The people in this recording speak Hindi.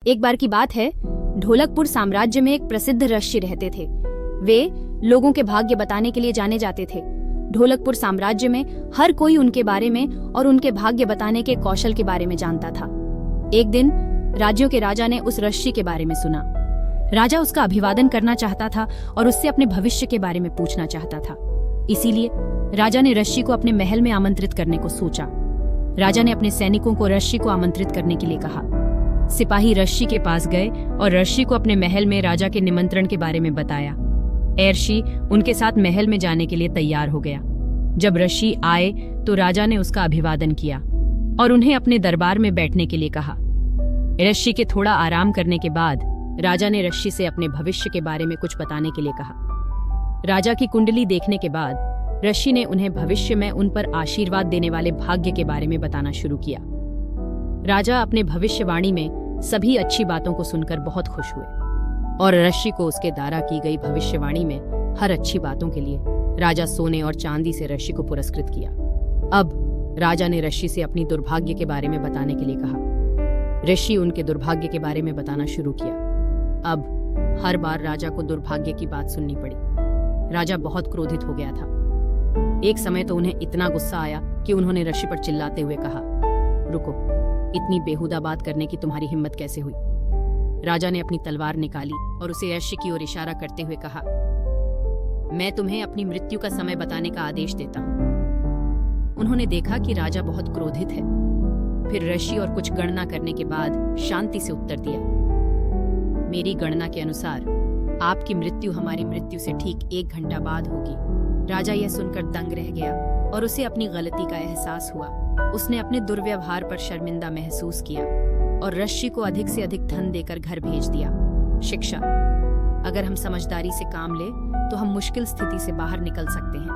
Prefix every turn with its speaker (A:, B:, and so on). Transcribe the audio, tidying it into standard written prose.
A: एक बार की बात है, ढोलकपुर साम्राज्य में एक प्रसिद्ध ऋषि रहते थे। वे लोगों के भाग्य बताने के लिए जाने जाते थे। ढोलकपुर साम्राज्य में हर कोई उनके बारे में और उनके भाग्य बताने के कौशल के बारे में जानता था। एक दिन राज्यों के राजा ने उस ऋषि के बारे में सुना। राजा उसका अभिवादन करना चाहता था और उससे अपने भविष्य के बारे में पूछना चाहता था। इसीलिए राजा ने ऋषि को अपने महल में आमंत्रित करने को सोचा। राजा ने अपने सैनिकों को ऋषि को आमंत्रित करने के लिए कहा। सिपाही ऋषि के पास गए और ऋषि को अपने महल में राजा के निमंत्रण के बारे में बताया। ऋषि उनके साथ महल में जाने के लिए तैयार हो गया। जब ऋषि आए तो राजा ने उसका अभिवादन किया और उन्हें अपने दरबार में बैठने के लिए कहा। ऋषि के थोड़ा आराम करने के बाद राजा ने ऋषि से अपने भविष्य के बारे में कुछ बताने के लिए कहा। राजा की कुंडली देखने के बाद ऋषि ने उन्हें भविष्य में उन पर आशीर्वाद देने वाले भाग्य के बारे में बताना शुरू किया। राजा अपने भविष्यवाणी में सभी अच्छी बातों को सुनकर बहुत खुश हुए और ऋषि को उसके द्वारा की गई भविष्यवाणी में हर अच्छी बातों के लिए राजा सोने और चांदी से ऋषि को पुरस्कृत किया। अब राजा ने ऋषि से अपनी दुर्भाग्य के बारे में बताने के लिए कहा। ऋषि उनके दुर्भाग्य के बारे में बताना शुरू किया। अब हर बार राजा को दुर्भाग्य की बात सुननी पड़ी। राजा बहुत क्रोधित हो गया था। एक समय तो उन्हें इतना गुस्सा आया कि उन्होंने ऋषि पर चिल्लाते हुए कहा, रुको, इतनी बेहुदा बात करने की तुम्हारी हिम्मत कैसे हुई? राजा ने अपनी तलवार निकाली और उसे ऋषि की ओर इशारा करते हुए कहा, मैं तुम्हें अपनी मृत्यु का समय बताने का आदेश देता हूँ। उन्होंने देखा कि राजा बहुत क्रोधित है। फिर ऋषि और कुछ गणना करने के बाद शांति से उत्तर दिया, मेरी गणना के अनुसार आपकी मृत्यु हमारी मृत्यु से ठीक 1 घंटा बाद होगी। राजा यह सुनकर दंग रह गया और उसे अपनी गलती का एहसास हुआ। उसने अपने दुर्व्यवहार पर शर्मिंदा महसूस किया और ऋषि को अधिक से अधिक धन देकर घर भेज दिया। शिक्षा: अगर हम समझदारी से काम लें तो हम मुश्किल स्थिति से बाहर निकल सकते हैं।